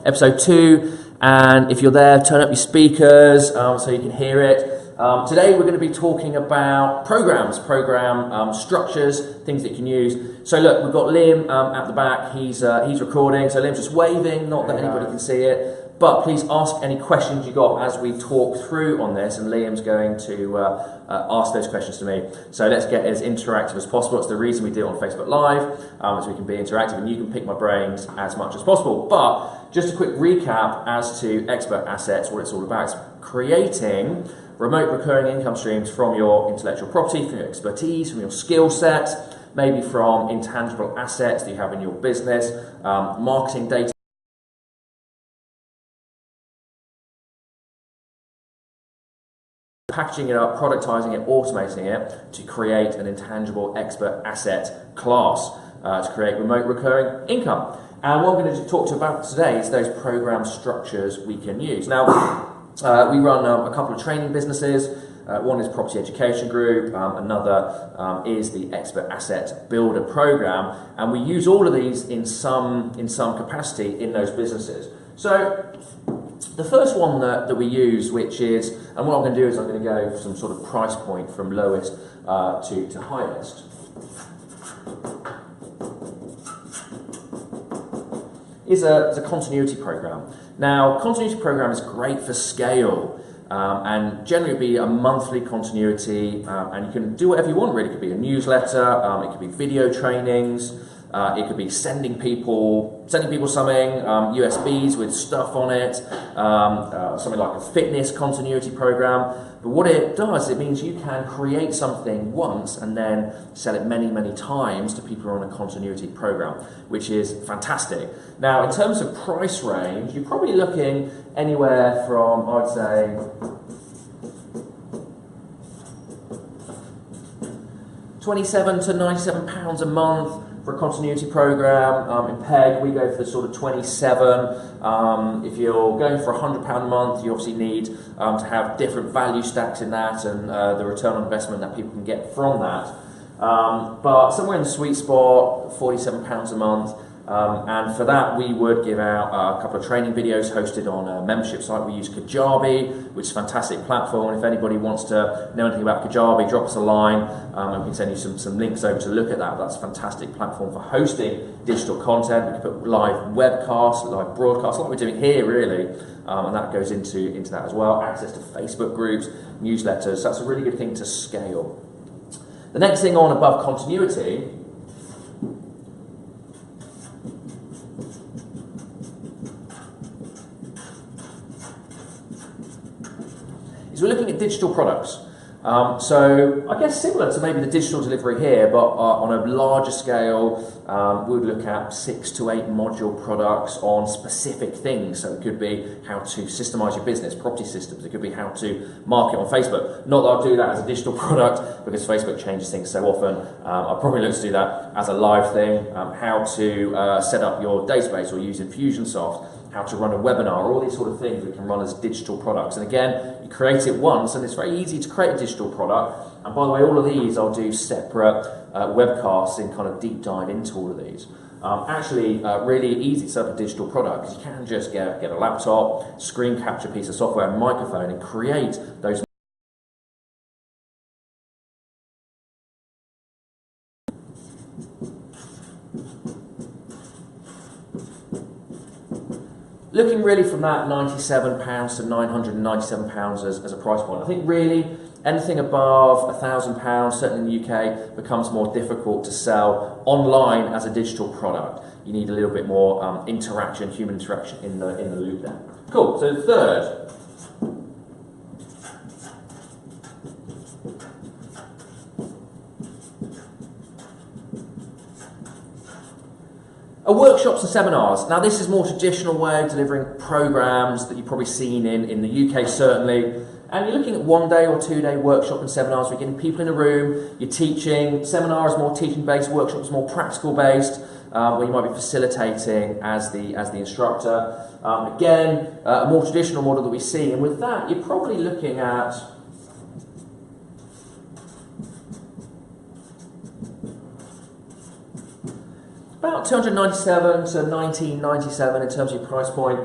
episode 2. And if you're there, turn up your speakers so you can hear it. Today we're going to be talking about program structures, things that you can use. So look, we've got Liam at the back. He's recording, so Liam's just waving, not that anybody can see it. But please ask any questions you got as we talk through on this, and Liam's going to ask those questions to me. So let's get as interactive as possible. It's the reason we do it on Facebook Live, so we can be interactive and you can pick my brains as much as possible. But just a quick recap as to expert assets, what it's all about. It's creating remote recurring income streams from your intellectual property, from your expertise, from your skill set, maybe from intangible assets that you have in your business, marketing data, packaging it up, productizing it, automating it to create an intangible expert asset class to create remote recurring income. And what I'm going to talk to you about today is those program structures we can use. Now, we run a couple of training businesses. One is Property Education Group, another is the Expert Asset Builder Program, and we use all of these in some capacity in those businesses. So the first one that we use, which is, and what I'm going to do is I'm going to go for some sort of price point from lowest to highest. Is a continuity program. Now, continuity program is great for scale, and generally it'll be a monthly continuity, and you can do whatever you want really. It could be a newsletter, it could be video trainings, it could be sending people something, USBs with stuff on it, something like a fitness continuity program. But what it does, it means you can create something once and then sell it many, many times to people who are on a continuity program, which is fantastic. Now, in terms of price range, you're probably looking anywhere from, I'd say, £27 to £97 a month for a continuity program. In PEG, we go for the sort of 27. If you're going for £100 a month, you obviously need to have different value stacks in that and the return on investment that people can get from that. But somewhere in the sweet spot, £47 a month. And for that, we would give out a couple of training videos hosted on a membership site. We use Kajabi, which is a fantastic platform. If anybody wants to know anything about Kajabi, drop us a line, and we can send you some links over to look at that. That's a fantastic platform for hosting digital content. We can put live webcasts, live broadcasts, like we're doing here, really, and that goes into that as well. Access to Facebook groups, newsletters. So that's a really good thing to scale. The next thing on above continuity is we're looking at digital products. So I guess similar to maybe the digital delivery here, but on a larger scale, we would look at 6 to 8 module products on specific things. So it could be how to systemize your business, property systems. It could be how to market on Facebook. Not that I'll do that as a digital product because Facebook changes things so often. I'll probably look to do that as a live thing. How to set up your database or use Infusionsoft. How to run a webinar, all these sort of things we can run as digital products. And again, you create it once, and it's very easy to create a digital product. And by the way, all of these, I'll do separate webcasts and kind of deep dive into all of these. Really easy to set up a digital product because you can just get a laptop, screen capture piece of software, and microphone, and create those. Looking really from that £97 to £997 as a price point. I think really anything above £1,000, certainly in the UK, becomes more difficult to sell online as a digital product. You need a little bit more interaction, human interaction in the loop there. Cool, so the third. Workshops and seminars. Now this is a more traditional way of delivering programs that you've probably seen in the UK certainly. And you're looking at 1 day or 2 day workshop and seminars. We're getting people in a room, you're teaching. Seminars more teaching based, workshops more practical based, where you might be facilitating as the instructor. Again, a more traditional model that we see. And with that, you're probably looking at About 297 to 1997 in terms of your price point.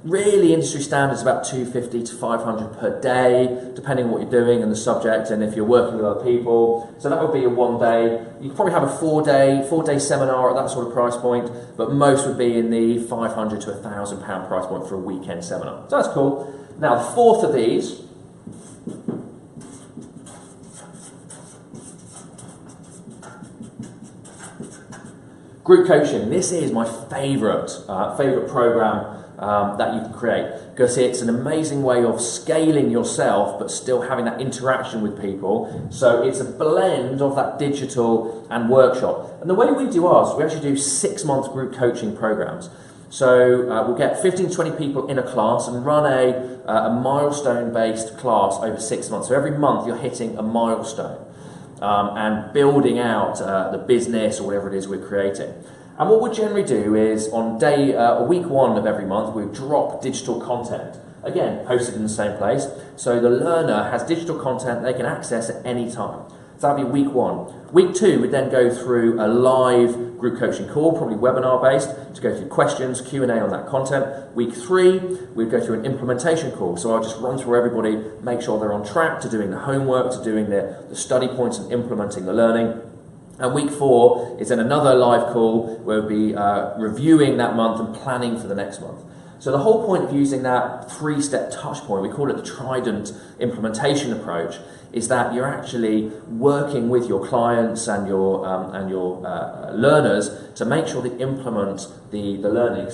Really, industry standard is about 250 to 500 per day, depending on what you're doing and the subject, and if you're working with other people. So that would be a 1 day. You could probably have a 4-day seminar at that sort of price point, but most would be in the 500 to £1,000 price point for a weekend seminar. So that's cool. Now, the fourth of these group coaching. This is my favourite program that you can create, because it's an amazing way of scaling yourself but still having that interaction with people. So it's a blend of that digital and workshop. And the way we do ours, we actually do 6-month group coaching programs. So we'll get 15 to 20 people in a class and run a milestone-based class over 6 months. So every month you're hitting a milestone and building out the business or whatever it is we're creating. And what we generally do is on week 1 of every month, we drop digital content. Again, hosted in the same place. So the learner has digital content they can access at any time. So that'll be week 1. Week 2, we'd then go through a live group coaching call, probably webinar based, to go through questions, Q&A on that content. Week 3, we'd go through an implementation call. So I'll just run through everybody, make sure they're on track to doing the homework, to doing the study points and implementing the learning. And week 4 is then another live call where we'll be reviewing that month and planning for the next month. So the whole point of using that 3-step touch point, we call it the Trident implementation approach, is that you're actually working with your clients and your learners to make sure they implement the learning.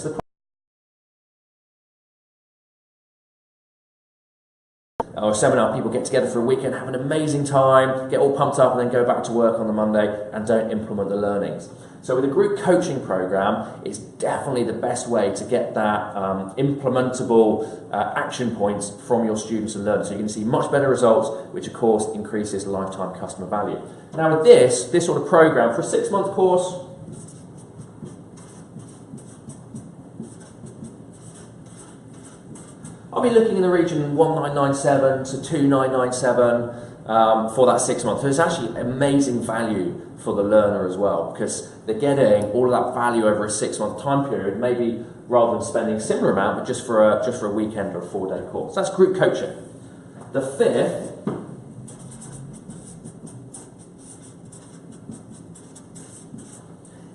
Or a seminar, people get together for a weekend, have an amazing time, get all pumped up, and then go back to work on the Monday and don't implement the learnings. So with a group coaching program, it's definitely the best way to get that implementable action points from your students and learners. So you can see much better results, which of course increases lifetime customer value. Now with this sort of program, for a 6-month course, I'll be looking in the region 1997 to 2997 for that 6 months. So it's actually amazing value for the learner as well, because they're getting all of that value over a 6-month time period, maybe rather than spending a similar amount, but just for a weekend or a 4-day course. That's group coaching. The fifth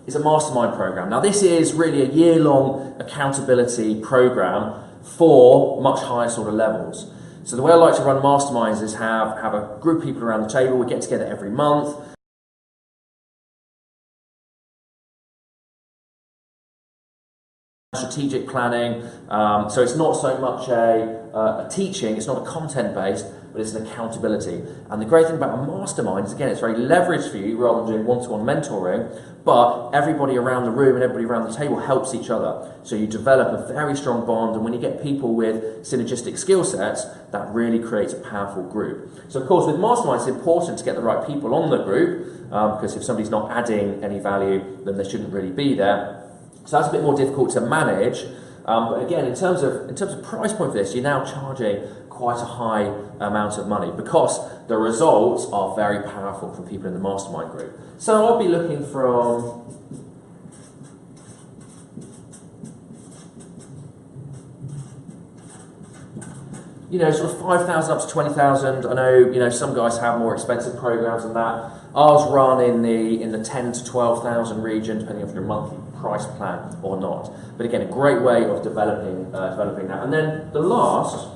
is a mastermind program. Now this is really a year-long accountability program for much higher sort of levels. So the way I like to run masterminds is have a group of people around the table. We get together every month. Strategic planning. So it's not so much a teaching, it's not a content based, but it's an accountability. And the great thing about a mastermind is, again, it's very leveraged for you rather than doing one-to-one mentoring, but everybody around the room and everybody around the table helps each other. So you develop a very strong bond, and when you get people with synergistic skill sets, that really creates a powerful group. So of course with masterminds, it's important to get the right people on the group, because if somebody's not adding any value, then they shouldn't really be there. So that's a bit more difficult to manage. But again, in terms of price point for this, you're now charging quite a high amount of money because the results are very powerful from people in the mastermind group. So I'll be looking from sort of 5,000 up to 20,000. I know, some guys have more expensive programs than that. Ours run in the 10 to 12,000 region, depending on your monthly price plan or not. But again, a great way of developing that. And then the last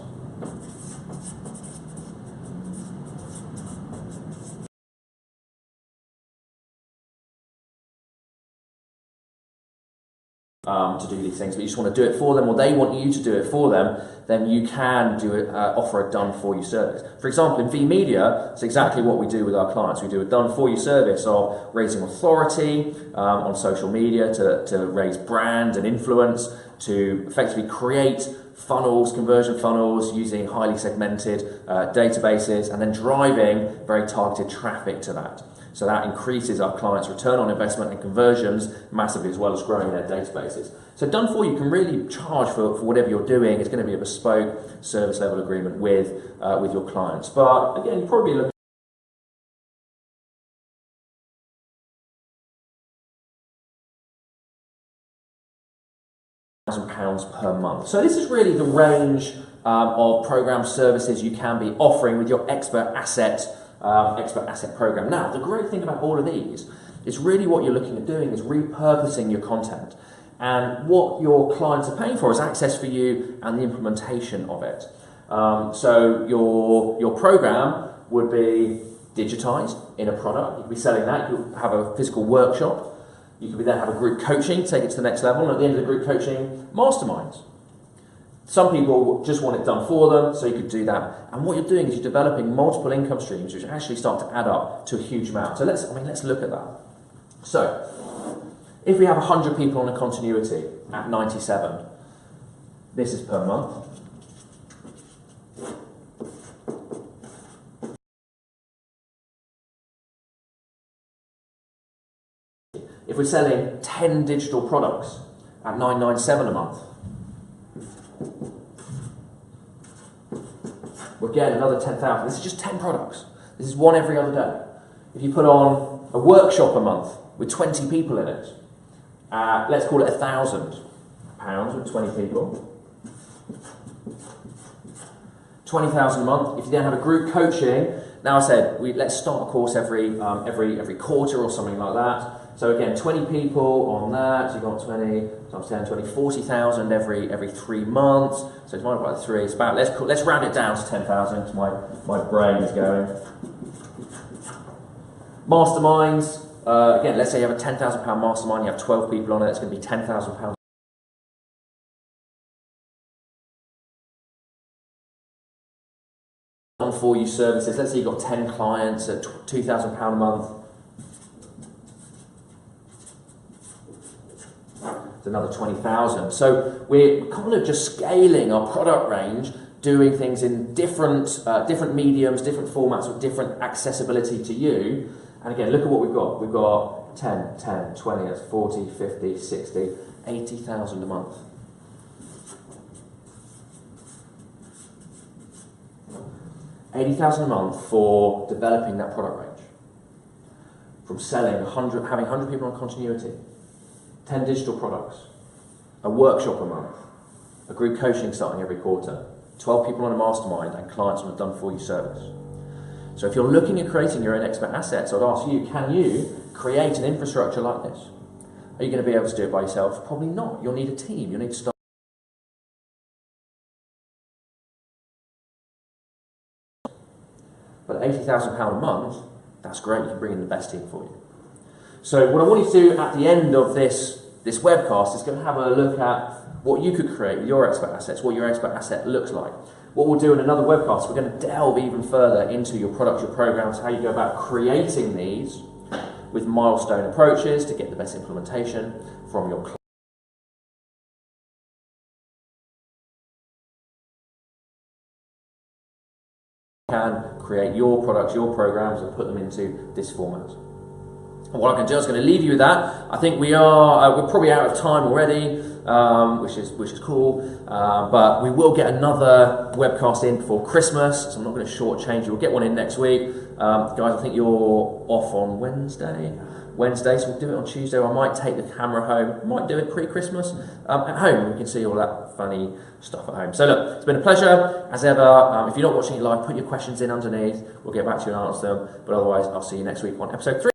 to do these things, but you just want to do it for them, or they want you to do it for them, then you can do it, offer a done-for-you service. For example, in V-Media, it's exactly what we do with our clients. We do a done-for-you service of raising authority on social media to raise brand and influence, to effectively create funnels, conversion funnels, using highly segmented databases, and then driving very targeted traffic to that. So that increases our clients' return on investment and conversions massively, as well as growing their databases. So done for you can really charge for whatever you're doing. It's going to be a bespoke service level agreement with your clients. But again, you're probably looking £1,000 per month. So this is really the range of program services you can be offering with your expert asset program. Now, the great thing about all of these is really what you're looking at doing is repurposing your content. And what your clients are paying for is access for you and the implementation of it. So your program would be digitized in a product. You could be selling that. You could have a physical workshop. You could then have a group coaching, take it to the next level. And at the end of the group coaching, masterminds. Some people just want it done for them, so you could do that. And what you're doing is you're developing multiple income streams, which actually start to add up to a huge amount. So let's look at that. So, if we have 100 people on a continuity at 97, this is per month. If we're selling 10 digital products at $997 a month, we're getting another 10,000. This is just 10 products. This is one every other day. If you put on a workshop a month with 20 people in it, let's call it £1,000 with 20 people. 20,000 a month. If you then have a group coaching, now I said let's start a course every quarter or something like that. So again, 20 people on that. So you've got 20 times 10, 20, 40,000 every 3 months. So divided by 3, it's about let's round it down to 10,000 because my brain is going. Masterminds. Again, let's say you have a £10,000 mastermind. You have 12 people on it. It's going to be £10,000. For you services. Let's say you've got 10 clients at £2,000 a month. It's another 20,000. So we're kind of just scaling our product range, doing things in different mediums, different formats with different accessibility to you. And again, look at what we've got. We've got 10, 10, 20, that's 40, 50, 60, 80,000 a month. $80,000 a month for developing that product range. From selling having 100 people on continuity, 10 digital products, a workshop a month, a group coaching starting every quarter, 12 people on a mastermind, and clients on a done-for-you service. So if you're looking at creating your own expert assets, I'd ask you, can you create an infrastructure like this? Are you going to be able to do it by yourself? Probably not. You'll need a team. You'll need to start. But £80,000 a month, that's great. You can bring in the best team for you. So what I want you to do at the end of this webcast is going to have a look at what you could create with your expert assets, what your expert asset looks like. What we'll do in another webcast, we're going to delve even further into your products, your programs, how you go about creating these with milestone approaches to get the best implementation from your clients. Can create your products, your programs, and put them into this format. And what I can do is going to leave you with that. I think we're probably out of time already, which is cool. But we will get another webcast in before Christmas, so I'm not going to shortchange you. We'll get one in next week, guys. I think you're off on Wednesday, so we'll do it on Tuesday. Or I might take the camera home. I might do it pre-Christmas at home. We can see all that funny stuff at home. So look, it's been a pleasure as ever. If you're not watching it live, put your questions in underneath. We'll get back to you and answer them. But otherwise, I'll see you next week on episode 3.